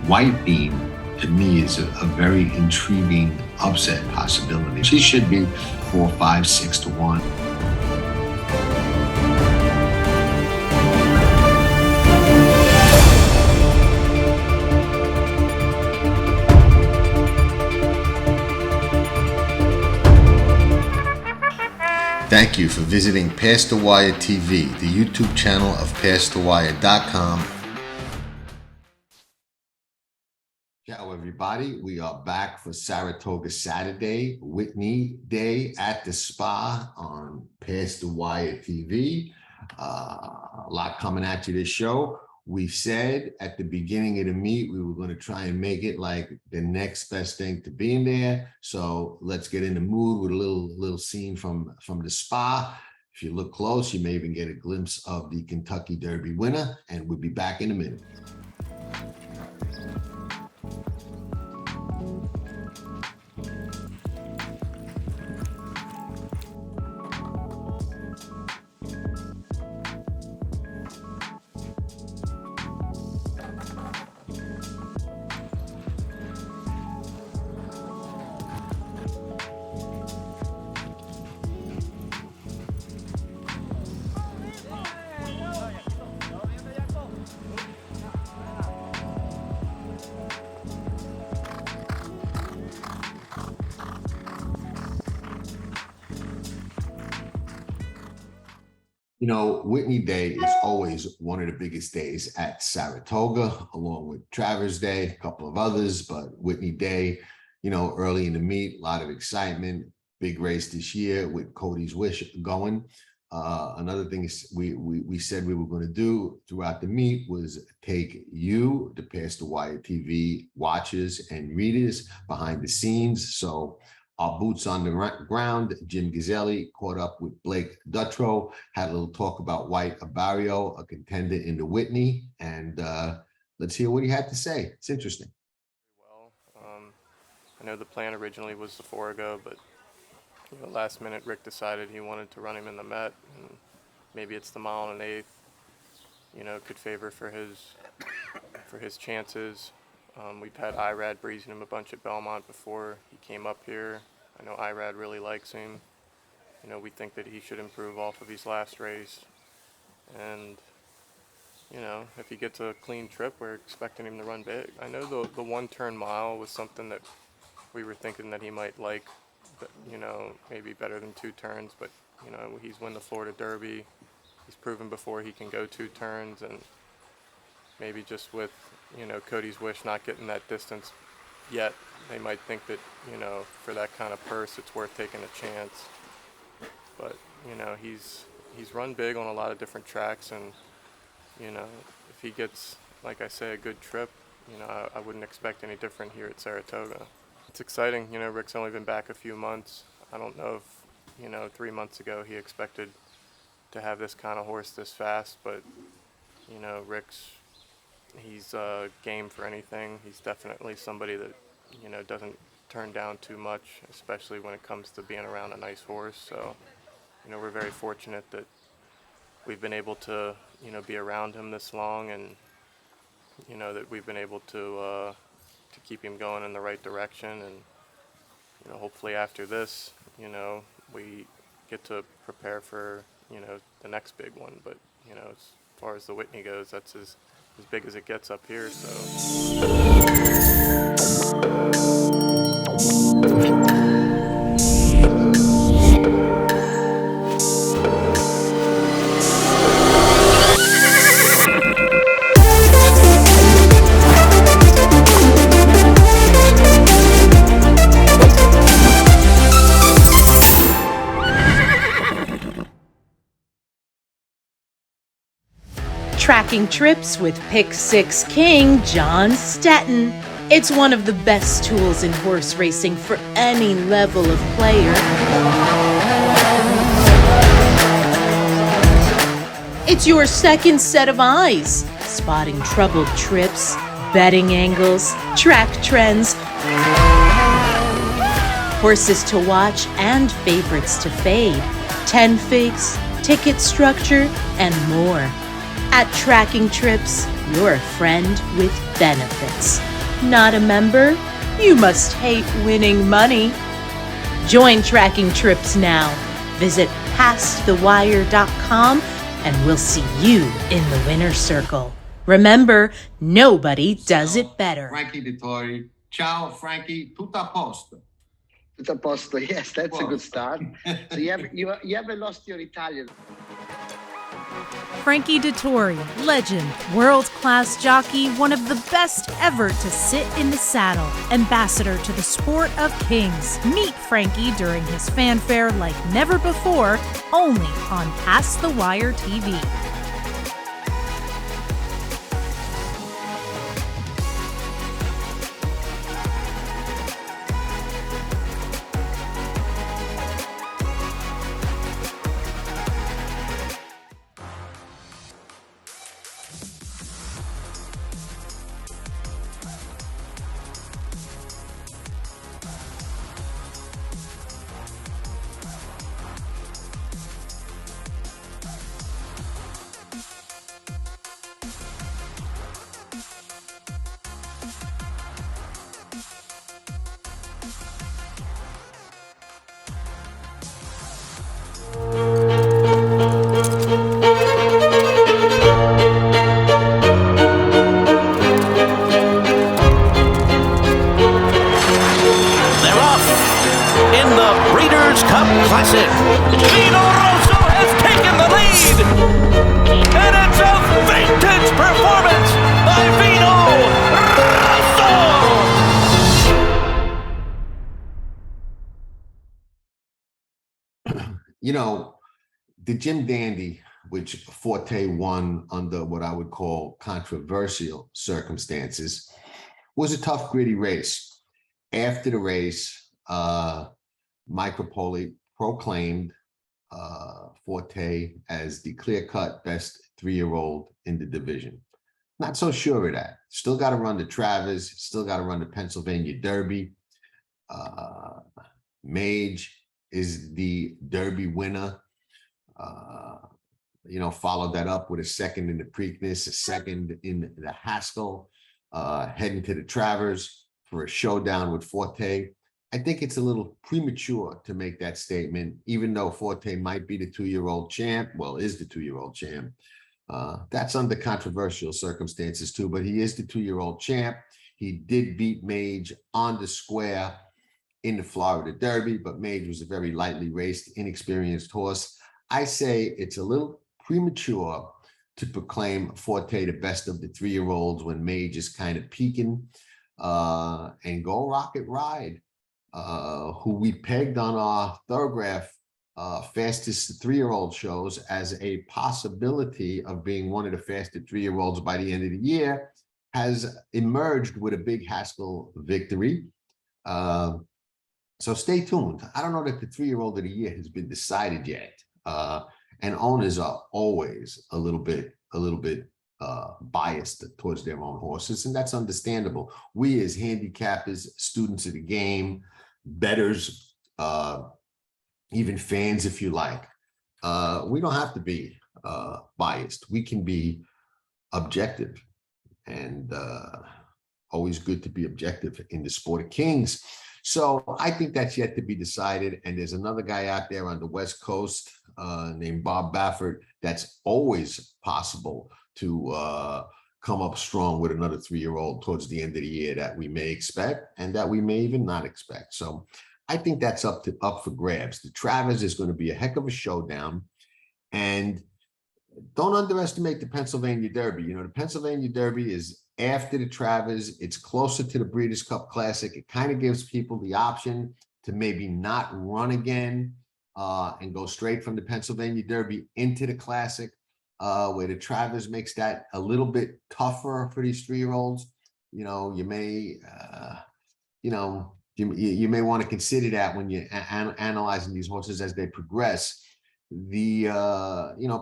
White Beam, to me, is a very intriguing upset possibility. She should be 4, 5, 6 to 1. Thank you for visiting Past the Wire TV, the YouTube channel of PastTheWire.com. Ciao everybody, we are back for Saratoga Saturday, Whitney Day at the Spa on Past the Wire TV. A lot coming at you this show. We said at the beginning of the meet, we were going to try and make it like the next best thing to being there. So let's get in the mood with a little scene from the spa. If you look close, you may even get a glimpse of the Kentucky Derby winner, and we'll be back in a minute. You know, Whitney Day is always one of the biggest days at Saratoga, along with Travers Day, a couple of others, but Whitney Day, you know, early in the meet, a lot of excitement, big race this year with Cody's Wish going. Another thing is we said we were going to do throughout the meet was take you, the Past the Wire TV watchers and readers behind the scenes. So our boots on the ground, Jim Gazzale caught up with Blake Dutrow, had a little talk about White Abarrio, a contender in the Whitney, and let's hear what he had to say. It's interesting. Well, I know the plan originally was the Forego, but last minute Rick decided he wanted to run him in the Met, and maybe it's the mile and an eighth, could favor for his chances. We've had Irad breezing him a bunch at Belmont before he came up here. I know Irad really likes him. We think that he should improve off of his last race. And, if he gets a clean trip, we're expecting him to run big. I know the one-turn mile was something that we were thinking that he might like, but, maybe better than 2 turns. But, he's won the Florida Derby. He's proven before he can go 2 turns, and maybe just with Cody's Wish not getting that distance yet, they might think that, for that kind of purse, it's worth taking a chance. But, he's run big on a lot of different tracks, and, if he gets, like I say, a good trip, I wouldn't expect any different here at Saratoga. It's exciting. Rick's only been back a few months. I don't know if, 3 months ago he expected to have this kind of horse this fast, but, he's game for anything. He's definitely somebody that, doesn't turn down too much, especially when it comes to being around a nice horse. So, we're very fortunate that we've been able to, be around him this long, and, that we've been able to keep him going in the right direction. And, hopefully after this, we get to prepare for, the next big one. But, as far as the Whitney goes, that's as big as it gets up here, so. Tracking trips with Pick 6 King John Stetton. It's one of the best tools in horse racing for any level of player. It's your second set of eyes, spotting troubled trips, betting angles, track trends, horses to watch and favorites to fade, 10 figs, ticket structure, and more. At Tracking Trips, you're a friend with benefits. Not a member? You must hate winning money. Join Tracking Trips now. Visit pastthewire.com and we'll see you in the winner's circle. Remember, nobody does it better. Frankie Dettori. Ciao, Frankie. Tutto a posto. Tutto a posto. Yes, that's a good start. So you haven't lost your Italian. Frankie Dettori, legend, world-class jockey, one of the best ever to sit in the saddle, ambassador to the sport of kings. Meet Frankie during his fanfare like never before, only on Past the Wire TV. Classic. Vino Rosso has taken the lead. And it's a vintage performance by Vino Rosso. You know, the Jim Dandy, which Forte won under what I would call controversial circumstances, was a tough, gritty race. After the race, Mike Rapoli proclaimed Forte as the clear-cut best 3-year-old in the division. Not so sure of that. Still got to run the Travers, still got to run the Pennsylvania Derby. Mage is the Derby winner. Followed that up with a second in the Preakness, a second in the Haskell, heading to the Travers for a showdown with Forte. I think it's a little premature to make that statement, even though Forte might be the 2-year-old champ. Well, is the 2-year-old champ. That's under controversial circumstances too, but he is the 2-year-old champ. He did beat Mage on the square in the Florida Derby, but Mage was a very lightly raced, inexperienced horse. I say it's a little premature to proclaim Forte the best of the 3-year-olds when Mage is kind of peaking, and Go Rocket Ride, who we pegged on our Thoroughgraph fastest 3-year-old shows as a possibility of being one of the fastest 3-year-olds by the end of the year, has emerged with a big Haskell victory. So stay tuned. I don't know that the 3-year-old of the year has been decided yet. And owners are always a little bit biased towards their own horses, and that's understandable. We as handicappers, students of the game, bettors, even fans, if you like, we don't have to be biased. We can be objective, and always good to be objective in the sport of kings. So I think that's yet to be decided. And there's another guy out there on the West Coast named Bob Baffert. That's always possible to come up strong with another 3-year-old towards the end of the year that we may expect and that we may even not expect. So I think that's up for grabs. The Travers is going to be a heck of a showdown. And don't underestimate the Pennsylvania Derby. You know, the Pennsylvania Derby is after the Travers. It's closer to the Breeders' Cup Classic. It kind of gives people the option to maybe not run again and go straight from the Pennsylvania Derby into the Classic, where the Travers makes that a little bit tougher for these 3-year-olds. You know, you may, you may want to consider that when you're analyzing these horses as they progress. The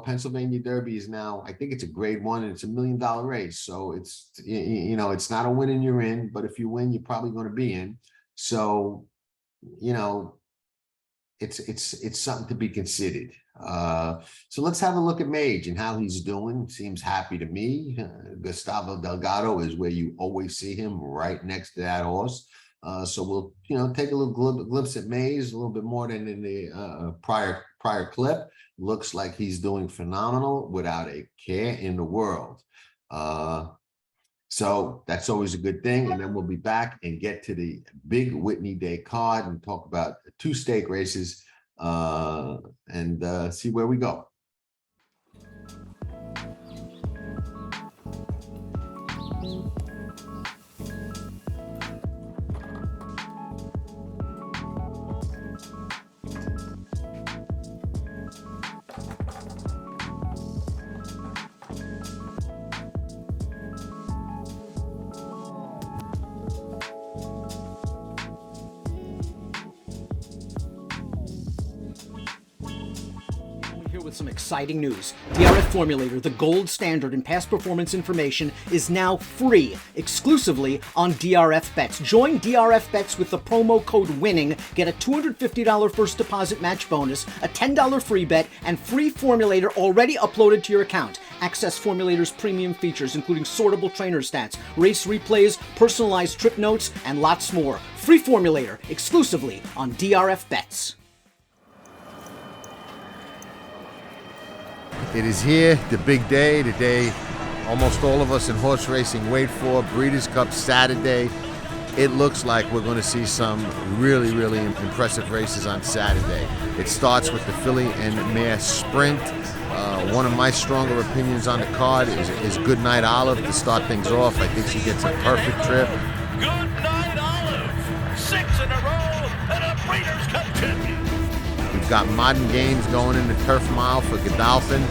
Pennsylvania Derby is now, I think it's a grade 1 and it's $1 million race. So it's, it's not a win and you're in, but if you win, you're probably going to be in. So, it's something to be considered. So let's have a look at Mage and how he's doing. Seems happy to me. Gustavo Delgado is where you always see him, right next to that horse. So we'll, take a little glimpse at Mage, a little bit more than in the prior clip. Looks like he's doing phenomenal without a care in the world. So that's always a good thing. And then we'll be back and get to the big Whitney Day card and talk about 2 stake races and see where we go. With some exciting news. DRF Formulator, the gold standard in past performance information, is now free exclusively on DRF Bets. Join DRF Bets with the promo code WINNING. Get a $250 first deposit match bonus, a $10 free bet, and free Formulator already uploaded to your account. Access Formulator's premium features, including sortable trainer stats, race replays, personalized trip notes, and lots more. Free Formulator exclusively on DRF Bets. It is here, the big day, the day almost all of us in horse racing wait for, Breeders' Cup Saturday. It looks like we're going to see some really impressive races on Saturday. It starts with the filly and mare sprint. One of my stronger opinions on the card is Goodnight Olive to start things off. I think she gets a perfect trip. Goodnight Olive, 6 in a row and a Breeders' Cup champion. We've got Modern Games going in the Turf Mile for Godolphin.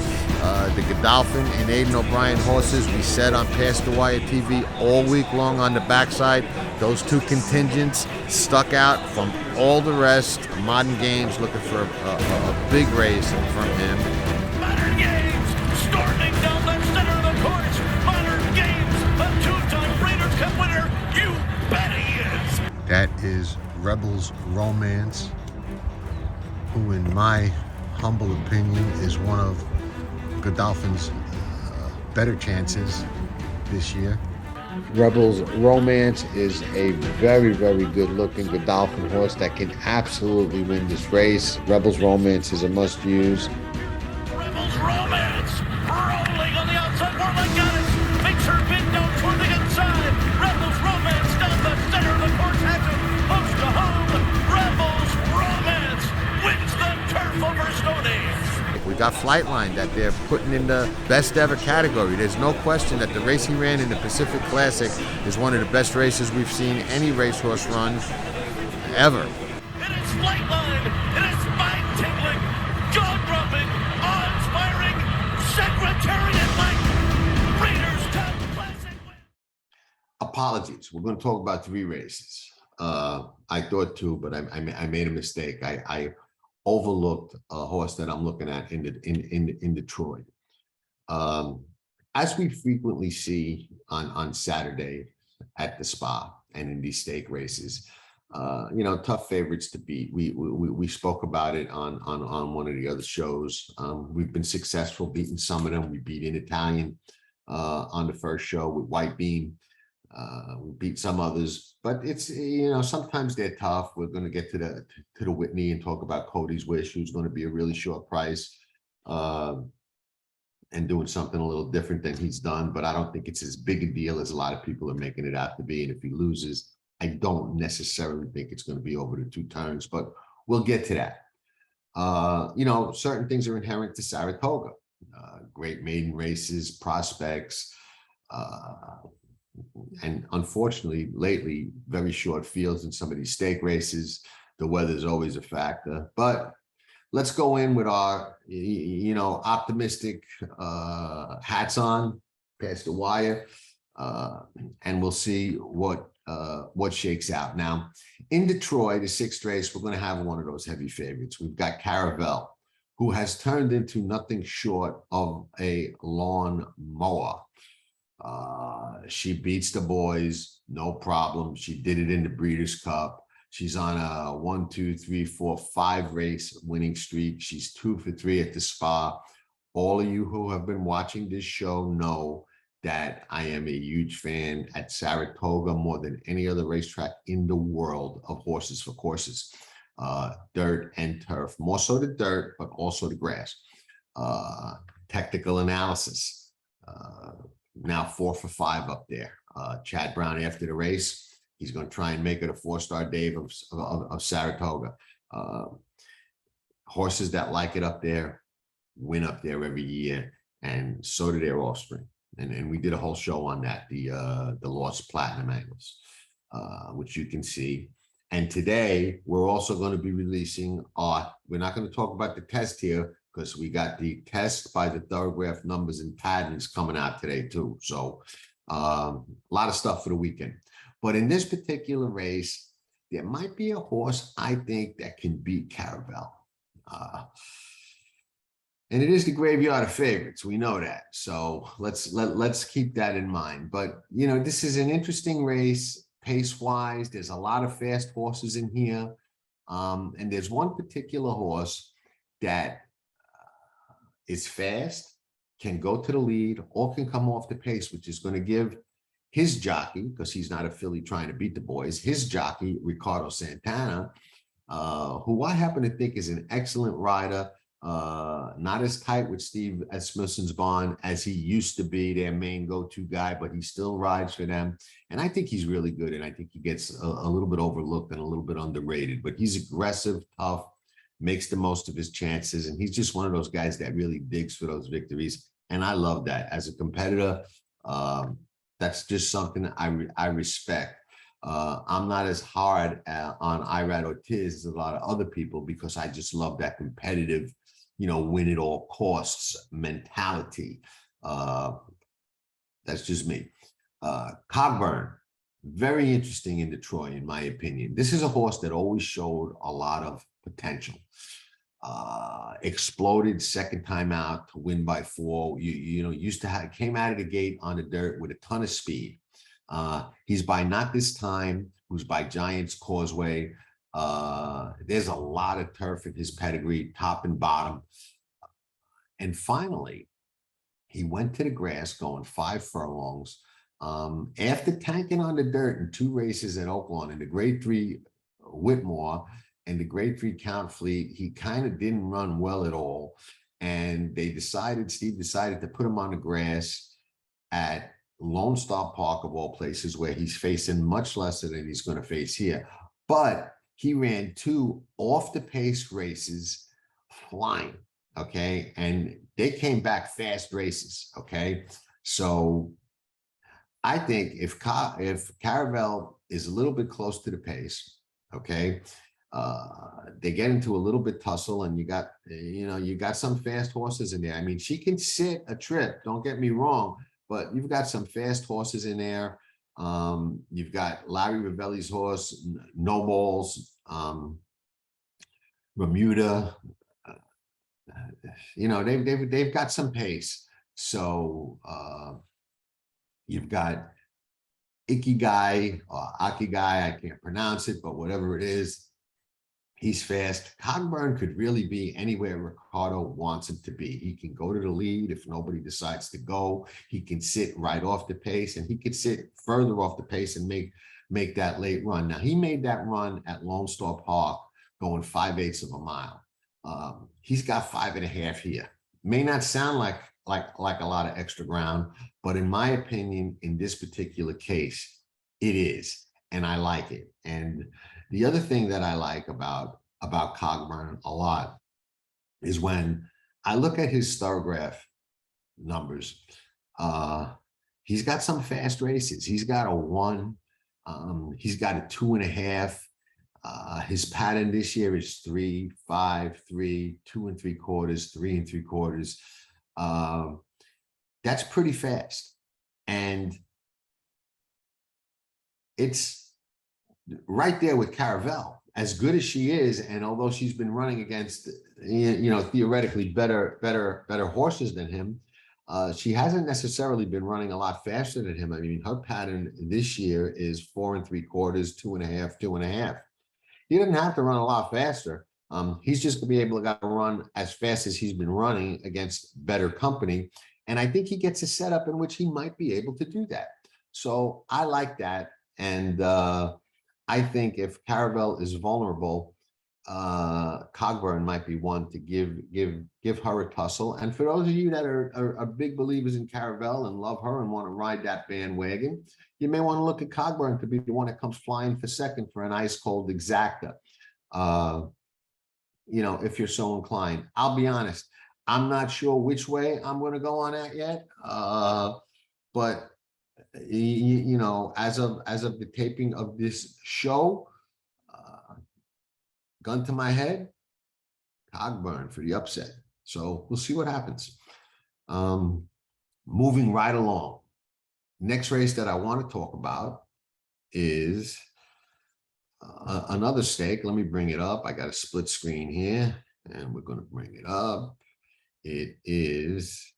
The Godolphin and Aidan O'Brien horses we said on Past the Wire TV all week long on the backside. Those 2 contingents stuck out from all the rest. Modern Games looking for a big race from him. Modern Games storming down the center of the course. Modern Games, a 2-time Breeders' Cup winner. You bet he is. That is Rebels Romance, who in my humble opinion is one of Godolphin's better chances this year. Rebels Romance is a very good looking Godolphin horse that can absolutely win this race. Rebels Romance is a must use. Rebels Romance rolling on the outside. Warlock got it. Makes her bid down toward the inside. Rebels Romance down the center of the course. Has it close to home. Rebels Romance wins the turf over Stoney. We got Flightline that they're putting in the best ever category. There's no question that the race he ran in the Pacific Classic is one of the best races we've seen any racehorse run ever. It is Flightline. It is spine-tingling, jaw-dropping, awe-inspiring, Secretariat-like Breeders' Cup Classic win. Apologies. We're going to talk about 3 races. I thought 2, but I made a mistake. I overlooked a horse that I'm looking at in Detroit. As we frequently see on Saturday at the Spa and in these stake races, tough favorites to beat. We spoke about it on one of the other shows. We've been successful beating some of them. We beat In Italian on the first show with White Beam. We beat some others, but it's, sometimes they're tough. We're going to get to the Whitney and talk about Cody's Wish, who's going to be a really short price and doing something a little different than he's done. But I don't think it's as big a deal as a lot of people are making it out to be. And if he loses, I don't necessarily think it's going to be over the 2 turns, but we'll get to that. Certain things are inherent to Saratoga. Great maiden races, prospects, and unfortunately, lately, very short fields in some of these stake races. The weather is always a factor. But let's go in with our, optimistic hats on, past the wire, and we'll see what shakes out. Now, in Detroit, the 6th race, we're going to have one of those heavy favorites. We've got Caravel, who has turned into nothing short of a lawn mower. She beats the boys, no problem. She did it in the Breeders' Cup. She's on a 1, 2, 3, 4, 5 race winning streak. She's 2 for 3 at the Spa. All of you who have been watching this show know that I am a huge fan at Saratoga more than any other racetrack in the world of horses for courses, dirt and turf, more so the dirt, but also the grass. Technical analysis, now 4 for 5 up there. Chad Brown after the race, he's going to try and make it a 4-star day of Saratoga. Horses that like it up there win up there every year, and so do their offspring. And we did a whole show on that, the Lost Platinum Angles, which you can see. And today we're also going to be releasing we're not going to talk about the test here because we got the test by the Thoroughgraph numbers and patterns coming out today too. So a lot of stuff for the weekend. But in this particular race, there might be a horse I think that can beat Caravel. And it is the graveyard of favorites. We know that. So let's keep that in mind. But, you know, this is an interesting race pace-wise. There's a lot of fast horses in here. And there's one particular horse that is fast, can go to the lead, or can come off the pace, which is going to give his jockey, because he's not a filly trying to beat the boys, his jockey, Ricardo Santana, who I happen to think is an excellent rider. Not as tight with Steve at Smithson's Barn as he used to be, their main go-to guy, but he still rides for them. And I think he's really good. And I think he gets a little bit overlooked and a little bit underrated, but he's aggressive, tough, makes the most of his chances. And he's just one of those guys that really digs for those victories. And I love that as a competitor. That's just something I respect. I'm not as hard on Irad Ortiz as a lot of other people because I just love that competitive, you know, win at all costs mentality. That's just me. Cogburn, very interesting in Detroit, in my opinion. This is a horse that always showed a lot of potential. Exploded second time out to win by 4. You know, came out of the gate on the dirt with a ton of speed. He's by Not This Time, who's by Giants Causeway. There's a lot of turf in his pedigree, top and bottom. And finally, he went to the grass going 5 furlongs. After tanking on the dirt in 2 races at Oaklawn in the Grade 3 Whitmore and the Grade 3 Count Fleet, he kind of didn't run well at all. And Steve decided to put him on the grass at Lone Star Park of all places, where he's facing much lesser than he's going to face here. But he ran 2 off the pace races flying, okay? And they came back fast races, okay? So I think if Caravel is a little bit close to the pace, okay, they get into a little bit tussle, and you got some fast horses in there. I mean, she can sit a trip, don't get me wrong, but you've got some fast horses in there. You've got Larry Ravelli's horse, No Balls, Bermuda. You know, they've got some pace. So you've got Ikigai or Akigai, I can't pronounce it, but whatever it is, he's fast. Cogburn could really be anywhere Ricardo wants him to be. He can go to the lead if nobody decides to go. He can sit right off the pace, and he could sit further off the pace and make that late run. Now, he made that run at Lone Star Park going 5/8 of a mile. He's got 5.5 here. May not sound like a lot of extra ground, but in my opinion, in this particular case, it is, and I like it. And the other thing that I like about Cogburn a lot is when I look at his Thoroughgraph numbers, he's got some fast races. He's got a 1, he's got a 2.5. His pattern this year is 3, 5, 3, 2 3/4, 3 3/4. That's pretty fast. And it's right there with Caravel, as good as she is. And although she's been running against, you know, theoretically better horses than him, she hasn't necessarily been running a lot faster than him. I mean, her pattern this year is 4 3/4, 2.5, 2.5. he didn't have to run a lot faster. He's just going to be able to run as fast as he's been running against better company. And I think he gets a setup in which he might be able to do that. So I like that. And I think if Caravel is vulnerable, Cogburn might be one to give her a tussle. And for those of you that are big believers in Caravel and love her and want to ride that bandwagon, you may want to look at Cogburn to be the one that comes flying for second for an ice cold exacta. You know, if you're so inclined. I'll be honest, I'm not sure which way I'm going to go on that yet. But you know, as of the taping of this show, gun to my head, Cogburn for the upset. So we'll see what happens. Moving right along. Next race that I want to talk about is another stake. Let me bring it up. I got a split screen here, and we're going to bring it up. It is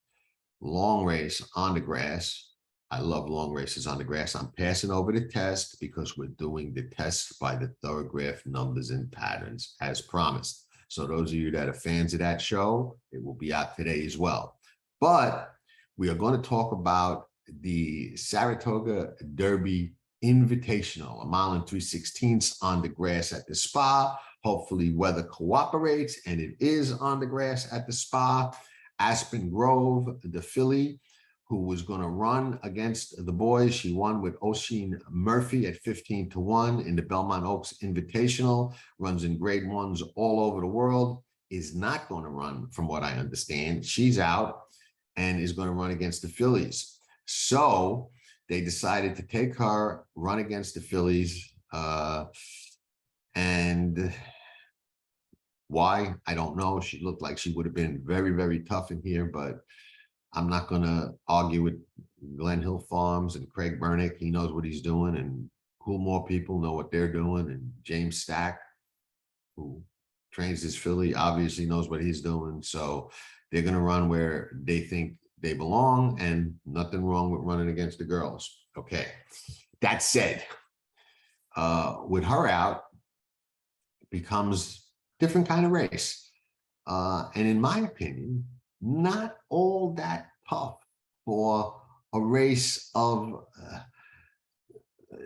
long race on the grass. I love long races on the grass. I'm passing over the test because we're doing the test by the Thoroughgraph numbers and patterns as promised. So those of you that are fans of that show, it will be out today as well. But we are going to talk about the Saratoga Derby Invitational, a mile and 3/16 on the grass at the spa. Hopefully weather cooperates, and it is on the grass at the spa. Aspen Grove, the filly, who was going to run against the boys. She won with Oisin Murphy at 15-1 in the Belmont Oaks Invitational, runs in grade ones all over the world, is not going to run from what I understand. She's out and is going to run against the fillies. So they decided to take her, run against the fillies. And why? I don't know. She looked like she would have been very, very tough in here, but I'm not going to argue with Glen Hill Farms and Craig Bernick. He knows what he's doing, and Coolmore people know what they're doing. And James Stack, who trains this filly, obviously knows what he's doing. So they're going to run where they think they belong, and nothing wrong with running against the girls. Okay. That said, with her out, it becomes a different kind of race. And in my opinion, not all that tough for a race of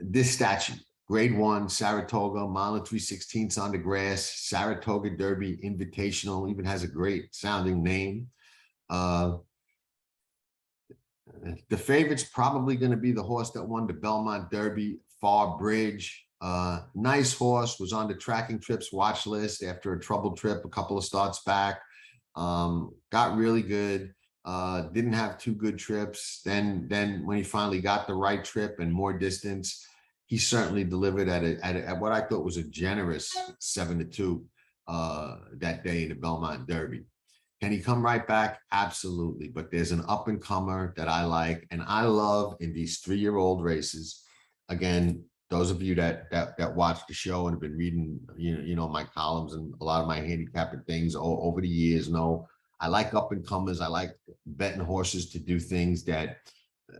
this statute. Grade 1, Saratoga, mile and 3/16 on the grass, Saratoga Derby Invitational, even has a great sounding name. The favorite's probably going to be the horse that won the Belmont Derby, Far Bridge. Nice horse, was on the tracking trips watch list after a troubled trip a couple of starts back. Got really good, didn't have 2 good trips. Then when he finally got the right trip and more distance, he certainly delivered at what I thought was a generous 7-2 that day in the Belmont Derby. Can he come right back? Absolutely. But there's an up and comer that I like, and I love in these 3-year-old races. Again, those of you that watch the show and have been reading, you know, my columns and a lot of my handicapping things over the years know I like up and comers. I like betting horses to do things that,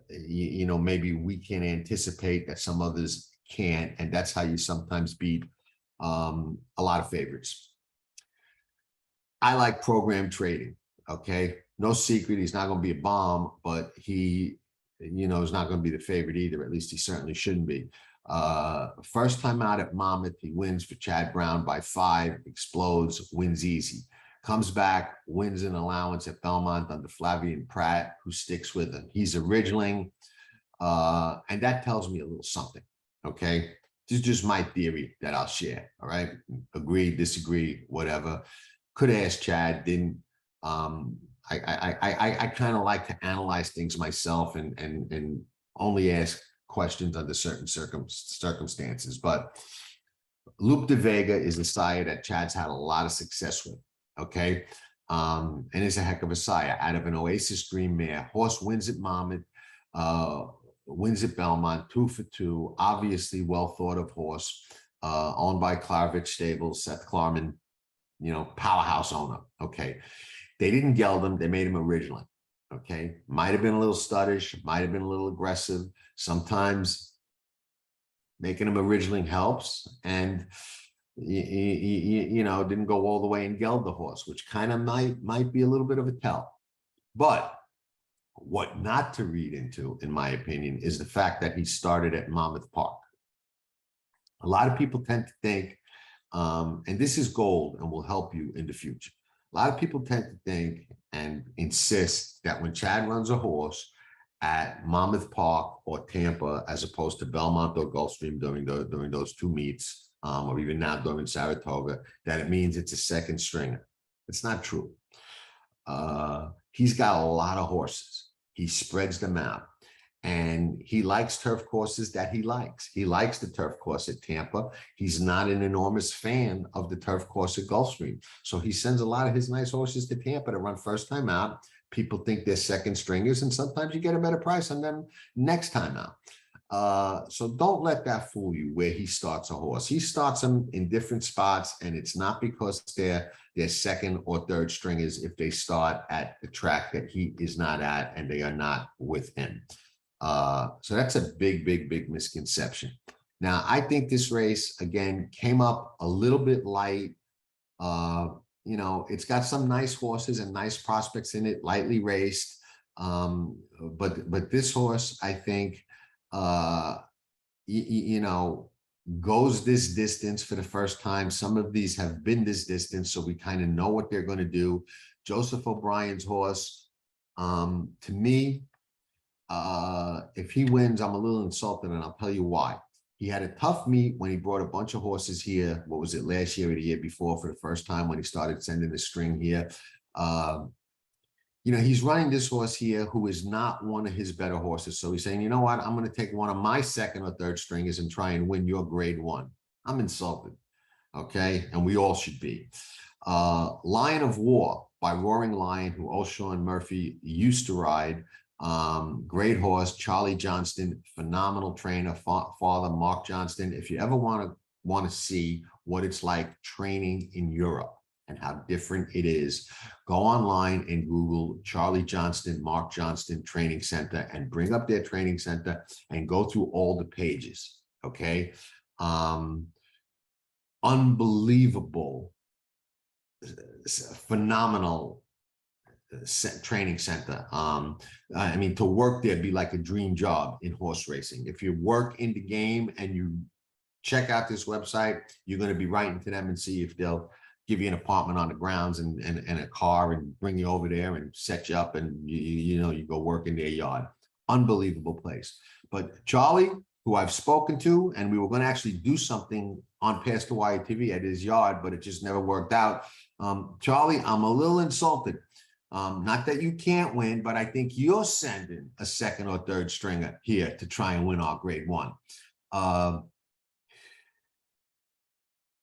you know, maybe we can anticipate that some others can't, and that's how you sometimes beat a lot of favorites. I like program trading. Okay, no secret, he's not going to be a bomb, but he, you know, is not going to be the favorite either. At least he certainly shouldn't be. First time out at Monmouth, he wins for Chad Brown by 5, explodes, wins easy. Comes back, wins an allowance at Belmont under Flavian Pratt, who sticks with him. He's a ridgeling, and that tells me a little something, okay? This is just my theory that I'll share, all right? Agree, disagree, whatever. Could ask Chad, didn't. I kind of like to analyze things myself and only ask questions under certain circumstances. But Luke de Vega is a sire that Chad's had a lot of success with, okay? And is a heck of a sire. Out of an Oasis Green mare, horse wins at Monmouth, wins at Belmont, 2 for 2, obviously well thought of horse, owned by Klarvich Stables, Seth Klarman, you know, powerhouse owner. Okay. They didn't geld him. They made him originally. Okay. Might have been a little studdish, might have been a little aggressive. Sometimes making him originally helps. And didn't go all the way and geld the horse, which kind of might be a little bit of a tell. But what not to read into, in my opinion, is the fact that he started at Monmouth Park. A lot of people tend to think, and this is gold and will help you in the future. A lot of people tend to think and insist that when Chad runs a horse at Monmouth Park or Tampa, as opposed to Belmont or Gulfstream during those two meets, or even now during Saratoga, that it means it's a second stringer. It's not true. He's got a lot of horses. He spreads them out. And he likes turf courses that he likes. He likes the turf course at Tampa. He's not an enormous fan of the turf course at Gulfstream. So he sends a lot of his nice horses to Tampa to run first time out. People think they're second stringers, and sometimes you get a better price on them next time out. So don't let that fool you where he starts a horse. He starts them in different spots, and it's not because they're second or third stringers if they start at the track that he is not at and they are not with him. So that's a big misconception. Now, I think this race, again, came up a little bit light. It's got some nice horses and nice prospects in it, lightly raced. But this horse, I think, goes this distance for the first time. Some of these have been this distance, so we kind of know what they're going to do. Joseph O'Brien's horse, to me, if he wins, I'm a little insulted, and I'll tell you why. He had a tough meet when he brought a bunch of horses here. What was it, last year or the year before, for the first time when he started sending the string here? He's running this horse here who is not one of his better horses. So he's saying, you know what, I'm going to take one of my second or third stringers and try and win your grade one. I'm insulted. Okay. And we all should be. Lion of War by Roaring Lion, who O'Shawn Murphy used to ride. Great horse. Charlie Johnston, phenomenal trainer. Father Mark Johnston. If you ever want to see what it's like training in Europe and how different it is, go online and Google Charlie Johnston, Mark Johnston Training Center, and bring up their training center and go through all the pages. Okay. Unbelievable, phenomenal training center. To work there be like a dream job in horse racing. If you work in the game and you check out this website, you're going to be writing to them and see if they'll give you an apartment on the grounds and a car and bring you over there and set you up, and you go work in their yard. Unbelievable place. But Charlie, who I've spoken to, and we were going to actually do something on Past the Wire TV at his yard, but it just never worked out. Charlie, I'm a little insulted. Not that you can't win, but I think you're sending a second or third stringer here to try and win our grade one.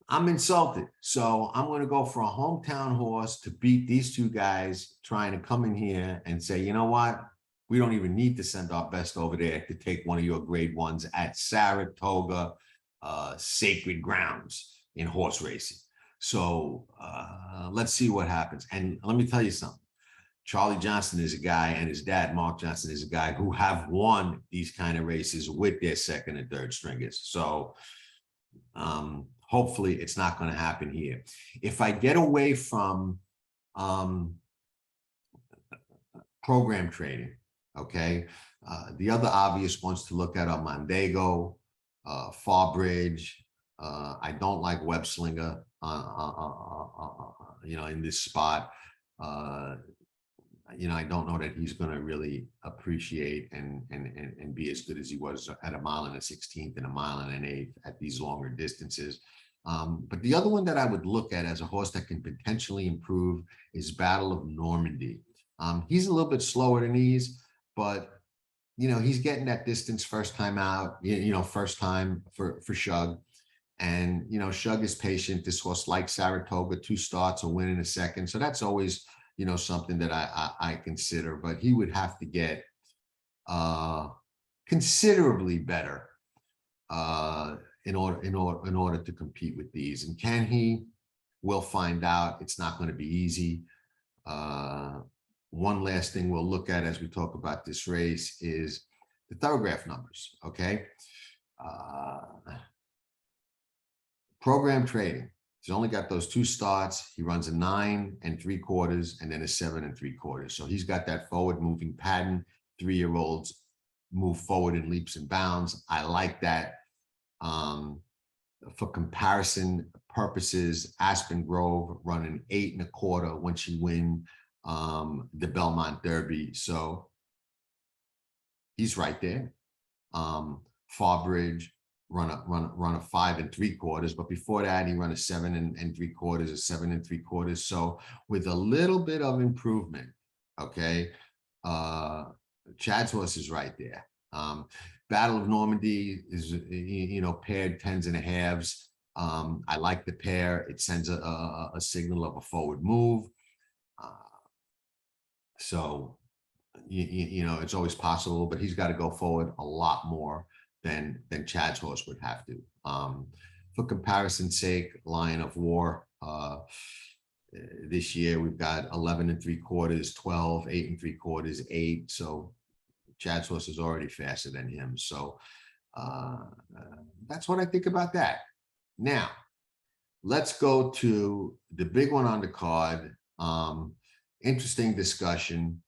I'm insulted. So I'm going to go for a hometown horse to beat these two guys trying to come in here and say, you know what? We don't even need to send our best over there to take one of your grade ones at Saratoga, sacred grounds in horse racing. So let's see what happens. And let me tell you something. Charlie Johnston is a guy, and his dad, Mark Johnston, is a guy who have won these kind of races with their second and third stringers. So hopefully it's not going to happen here. If I get away from program trading, okay, the other obvious ones to look at are Mondego, Farbridge. I don't like Webslinger, in this spot. I don't know that he's going to really appreciate and be as good as he was at a mile and a 16th and a mile and an 8th at these longer distances. But the other one that I would look at as a horse that can potentially improve is Battle of Normandy. He's a little bit slower than these, but he's getting that distance first time out, first time for Shug. And, Shug is patient. This horse likes Saratoga, 2 starts, a win in a second. So that's always, something that I consider, but he would have to get considerably better in order to compete with these. And can he? We'll find out. It's not going to be easy. One last thing we'll look at as we talk about this race is the thoroughgraph numbers. Okay. program trading. He's only got those 2 starts. He runs a 9 3/4 and then a 7 3/4. So he's got that forward moving pattern. 3-year-olds move forward in leaps and bounds. I like that. For comparison purposes, Aspen Grove running 8 1/4 when she win the Belmont Derby. So he's right there. Farbridge run a 5 3/4, but before that he run a 7 3/4, a 7 3/4. So with a little bit of improvement, okay, Chad's horse is right there. Battle of Normandy is, paired 10s and a halves. I like the pair. It sends a signal of a forward move. So, it's always possible, but he's got to go forward a lot more than Chad's horse would have to. For comparison's sake, Lion of War, this year we've got 11 3/4, 12, 8 3/4, 8. So Chad's horse is already faster than him. So that's what I think about that. Now, let's go to the big one on the card. Interesting discussion.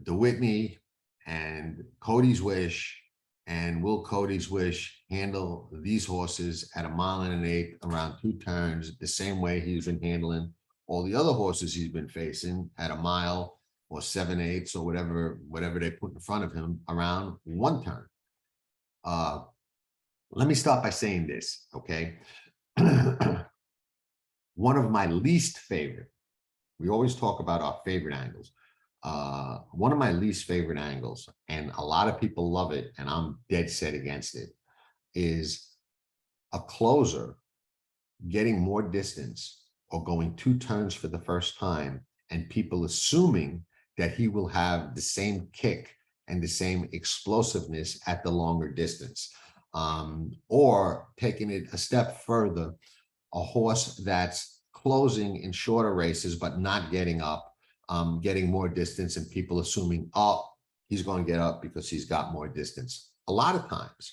The Whitney and Cody's Wish, and will Cody's Wish handle these horses at 1 1/8 around 2 turns the same way he's been handling all the other horses he's been facing at 1 mile or 7/8 or whatever they put in front of him around 1 turn? Let me start by saying this, okay? One of my least favorite, we always talk about our favorite angles. One of my least favorite angles, and a lot of people love it, and I'm dead set against it, is a closer getting more distance or going 2 turns for the first time, and people assuming that he will have the same kick and the same explosiveness at the longer distance. Or taking it a step further, a horse that's closing in shorter races but not getting up, getting more distance, and people assuming, oh, he's going to get up because he's got more distance. A lot of times,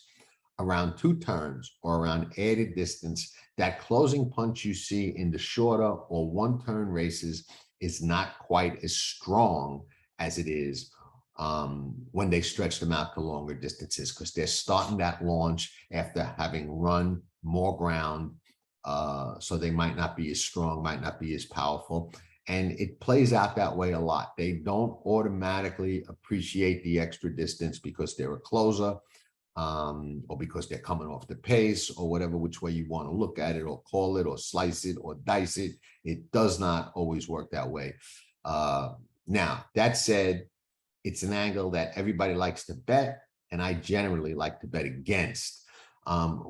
around 2 turns or around added distance, that closing punch you see in the shorter or 1-turn races is not quite as strong as it is when they stretch them out to longer distances, because they're starting that launch after having run more ground. So they might not be as strong, might not be as powerful. And it plays out that way a lot. They don't automatically appreciate the extra distance because they're a closer, or because they're coming off the pace, or whatever, which way you want to look at it or call it or slice it or dice it. It does not always work that way. Now, that said, it's an angle that everybody likes to bet, and I generally like to bet against.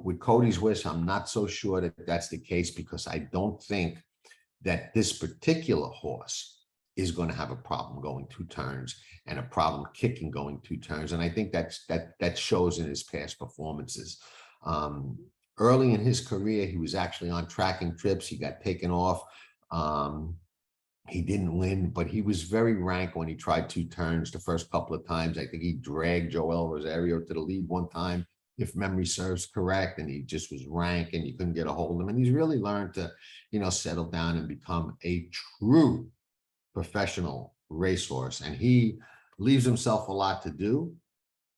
With Cody's Wish, I'm not so sure that that's the case, because I don't think that this particular horse is going to have a problem going 2 turns and a problem kicking going 2 turns. And I think that shows in his past performances. Early in his career, he was actually on tracking trips. He got taken off. He didn't win, but he was very rank when he tried 2 turns the first couple of times. I think he dragged Joel Rosario to the lead one time, if memory serves correct, and he just was rank and you couldn't get a hold of him. And he's really learned to, settle down and become a true professional racehorse. And he leaves himself a lot to do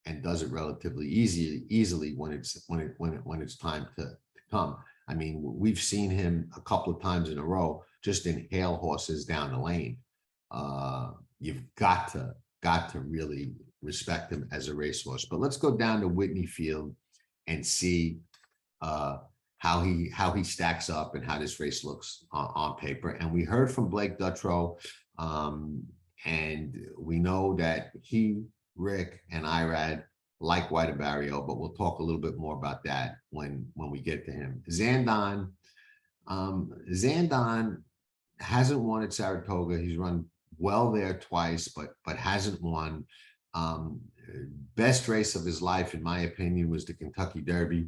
and does it relatively easily when it's time to come. I mean, we've seen him a couple of times in a row just inhale horses down the lane. You've got to really respect him as a racehorse. But let's go down to Whitney Field and see how he stacks up and how this race looks on paper. And we heard from Blake Dutrow, and we know that he, Rick, and Irad like White Abarrio, but we'll talk a little bit more about that when we get to him. Zandon hasn't won at Saratoga. He's run well there twice, but hasn't won. Best race of his life, in my opinion, was the Kentucky Derby,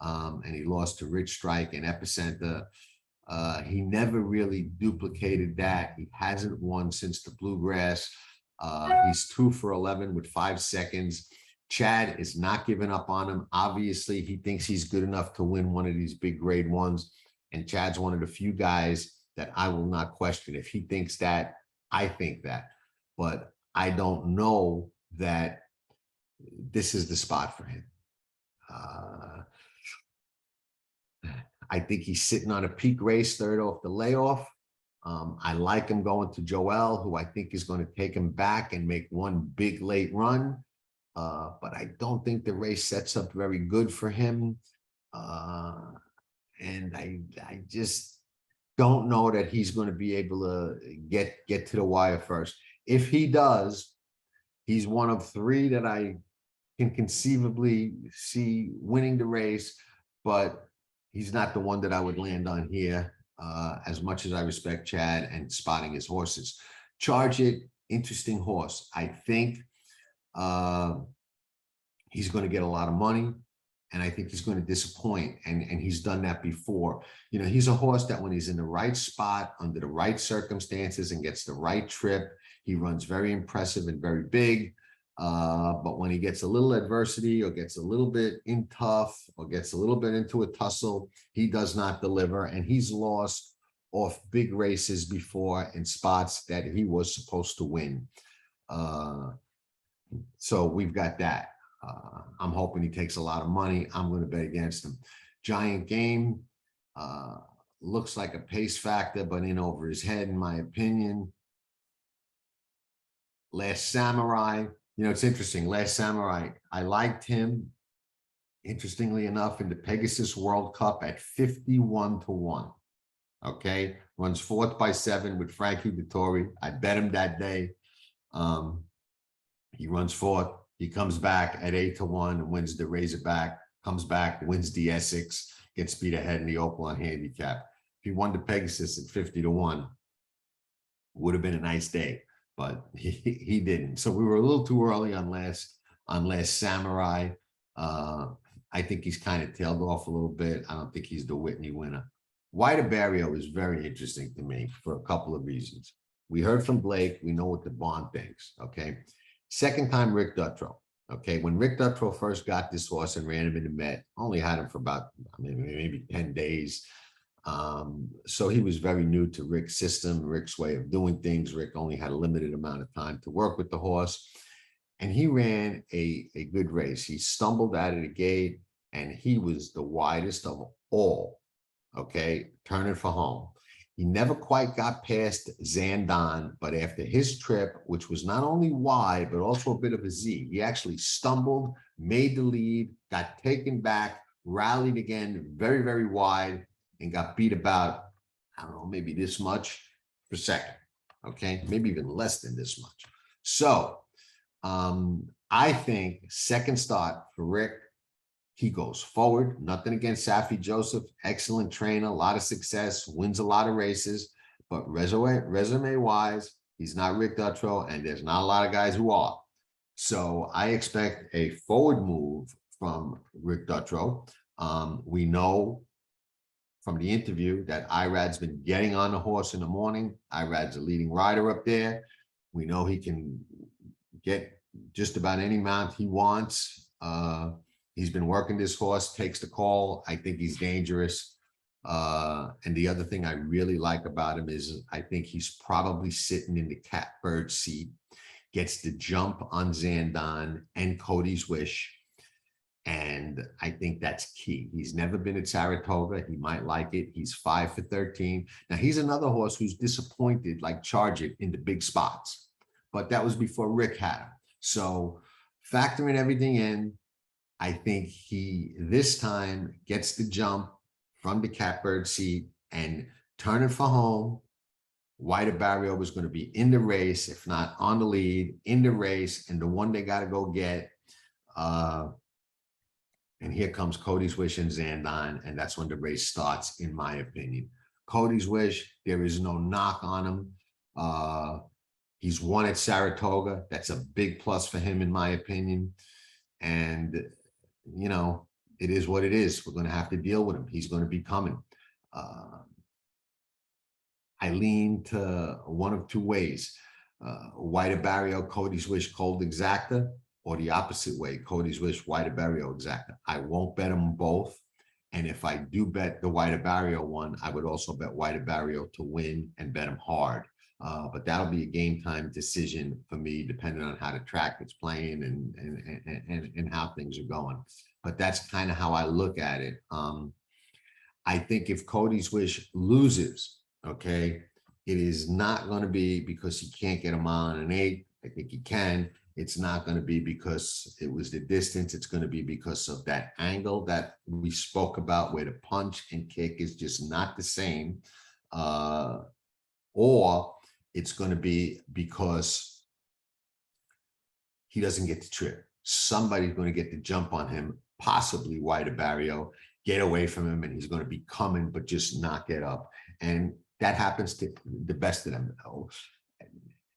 and he lost to Rich Strike and Epicenter. He never really duplicated that. He hasn't won since the Bluegrass. He's 2 for 11 with 5 seconds. Chad is not giving up on him. Obviously, he thinks he's good enough to win one of these big grade ones. And Chad's one of the few guys that I will not question. If he thinks that, I think that. But I don't know that this is the spot for him. I think he's sitting on a peak race, third off the layoff. I like him going to Joel, who I think is going to take him back and make one big late run. But I don't think the race sets up very good for him. And I just don't know that he's going to be able to get to the wire first. If he does, he's one of three that I can conceivably see winning the race, but he's not the one that I would land on here, as much as I respect Chad and spotting his horses. Charge It, interesting horse. I think he's going to get a lot of money, and I think he's going to disappoint, and he's done that before. You know, he's a horse that when he's in the right spot, under the right circumstances, and gets the right trip, he runs very impressive and very big. But when he gets a little adversity or gets a little bit in tough or gets a little bit into a tussle, he does not deliver. And he's lost off big races before in spots that he was supposed to win. So we've got that. I'm hoping he takes a lot of money. I'm going to bet against him. Giant Game looks like a pace factor, but in over his head, in my opinion. Last Samurai. You know, it's interesting. Last Samurai, I liked him, interestingly enough, in the Pegasus World Cup at 51-1. Okay, runs 4th by 7 with Frankie Dettori. I bet him that day. He runs 4th. He comes back at 8-1 and wins the Razorback. Comes back, wins the Essex, gets beat ahead in the Opal on handicap. If he won the Pegasus at 50-1, would have been a nice day. But he didn't. So we were a little too early on last Samurai. I think he's kind of tailed off a little bit. I don't think he's the Whitney winner. White Abarrio is very interesting to me for a couple of reasons. We heard from Blake. We know what the barn thinks. Okay. Second time Rick Dutrow. Okay. When Rick Dutrow first got this horse and ran him in the Met, only had him for about maybe 10 days. So he was very new to Rick's system, Rick's way of doing things. Rick only had a limited amount of time to work with the horse, and he ran a good race. He stumbled out of the gate, and he was the widest of all, okay, turning for home. He never quite got past Zandon, but after his trip, which was not only wide, but also a bit of a Z, he actually stumbled, made the lead, got taken back, rallied again, very, very wide, and got beat about, I don't know, maybe this much per second, okay? Maybe even less than this much. So I think second start for Rick, he goes forward. Nothing against Safi Joseph, excellent trainer, a lot of success, wins a lot of races, but resume-wise, he's not Rick Dutrow, and there's not a lot of guys who are. So I expect a forward move from Rick Dutrow. We know from the interview that Irad's been getting on the horse in the morning. Irad's a leading rider up there. We know he can get just about any mount he wants. He's been working this horse, takes the call. I think he's dangerous. And the other thing I really like about him is I think he's probably sitting in the catbird seat, gets the jump on Zandon and Cody's Wish. And I think that's key. He's never been at Saratoga. He might like it. He's 5 for 13. Now, he's another horse who's disappointed, like Charge It, in the big spots. But that was before Rick had him. So factoring everything in, I think he, this time, gets the jump from the catbird seat and turn it for home. White Abarrio was going to be in the race, if not on the lead, in the race, and the one they got to go get. And here comes Cody's Wish and Zandon, and that's when the race starts, in my opinion. Cody's Wish, there is no knock on him. He's won at Saratoga. That's a big plus for him, in my opinion. And, you know, it is what it is. We're going to have to deal with him. He's going to be coming. I lean to one of two ways. White Abarrio, Cody's Wish, Cold Exacta, or the opposite way, Cody's Wish, White Abarrio, exactly. I won't bet them both. And if I do bet the White Abarrio one, I would also bet White Abarrio to win and bet him hard. But that'll be a game time decision for me, depending on how the track is playing and how things are going. But that's kind of how I look at it. I think if Cody's Wish loses, okay, it is not going to be because he can't get a mile and an eighth. I think he can. It's not going to be because it was the distance. It's going to be because of that angle that we spoke about, where the punch and kick is just not the same. Or it's going to be because he doesn't get the trip. Somebody's going to get the jump on him, possibly White Abarrio, get away from him, and he's going to be coming, but just not get up. And that happens to the best of them.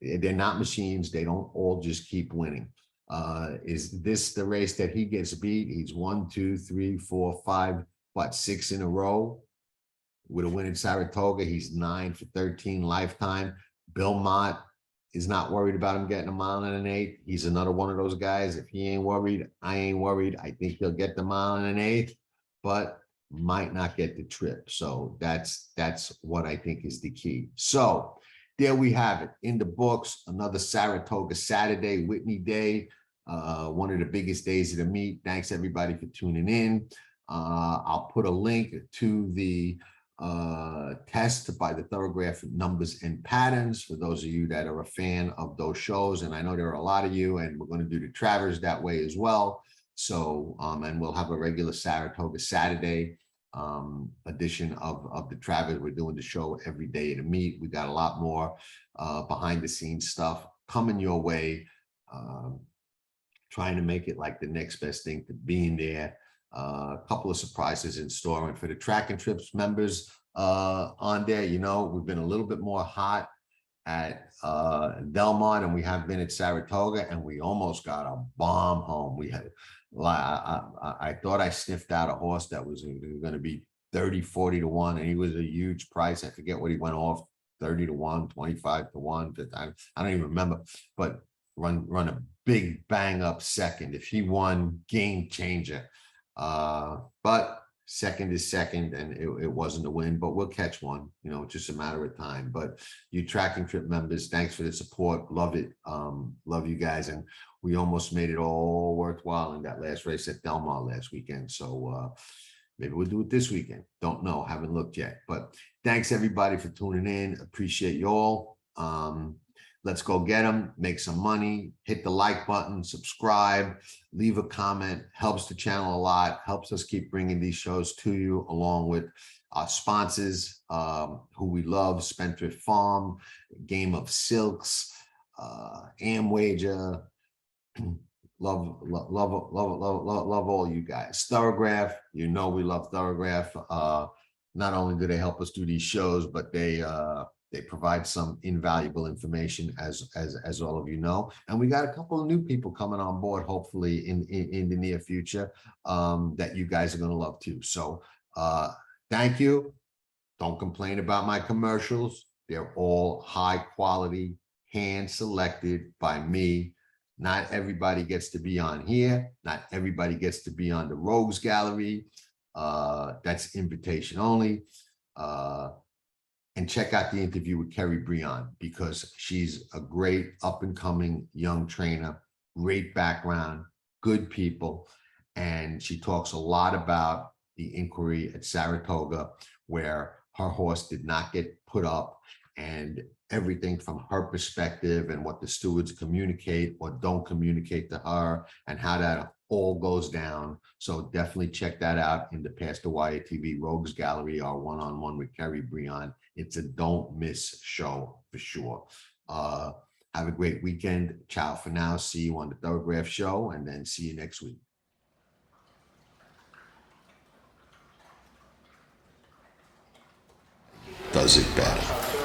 They're not machines. They don't all just keep winning. Is this the race that he gets beat? He's 1, 2, 3, 4, 5, 6 in a row with a win in Saratoga. He's 9 for 13 lifetime. Bill Mott is not worried about him getting a mile and an eighth. He's another one of those guys. If he ain't worried, I ain't worried. I think he'll get the mile and an eighth, but might not get the trip. So that's what I think is the key. So there we have it in the books. Another Saratoga Saturday, Whitney Day, one of the biggest days of the meet. Thanks everybody for tuning in. I'll put a link to the test by the Thoroughgraph Numbers and Patterns for those of you that are a fan of those shows. And I know there are a lot of you, and we're going to do the Travers that way as well. So, and we'll have a regular Saratoga Saturday edition of the Travers. We're doing the show every day in the meet. We got a lot more behind the scenes stuff coming your way, trying to make it like the next best thing to being there. A couple of surprises in store. And for the Track and Trips members on there, you know, we've been a little bit more hot at Delmont and we have been at Saratoga, and we almost got a bomb home. We had, I thought I sniffed out a horse that was going to be 30, 40 to 1, and he was a huge price. I forget what he went off, 30 to 1, 25 to 1. I don't even remember, but run a big bang up second. If he won, game changer. But second is second, and it wasn't a win, but we'll catch one, you know, it's just a matter of time. But you Track and Trip members, thanks for the support. Love it. Love you guys. And we almost made it all worthwhile in that last race at Del Mar last weekend. So maybe we'll do it this weekend. Don't know. Haven't looked yet. But thanks everybody for tuning in. Appreciate you all. Let's go get them, make some money, hit the like button, subscribe, leave a comment, helps the channel a lot, helps us keep bringing these shows to you, along with our sponsors, who we love, Spendthrift Farm, Game of Silks, Amwager, love all you guys. Thoroughgraph, you know we love Thoroughgraph. Not only do they help us do these shows, but they provide some invaluable information, as all of you know. And we got a couple of new people coming on board, hopefully in the near future, that you guys are going to love too. So thank you. Don't complain about my commercials. They're all high quality, hand selected by me. Not everybody gets to be on here. Not everybody gets to be on the Rogues Gallery. That's invitation only. And check out the interview with Kerry Breon, because she's a great up-and-coming young trainer, great background, good people. And she talks a lot about the inquiry at Saratoga, where her horse did not get put up, and everything from her perspective and what the stewards communicate or don't communicate to her, and how that all goes down. So definitely check that out in the Pastor Wyatt TV Rogues Gallery, our one-on-one with Kerry Breon. It's a don't miss show for sure. Have a great weekend. Ciao for now. See you on the Thoroughgraph show, and then see you next week. Does it better.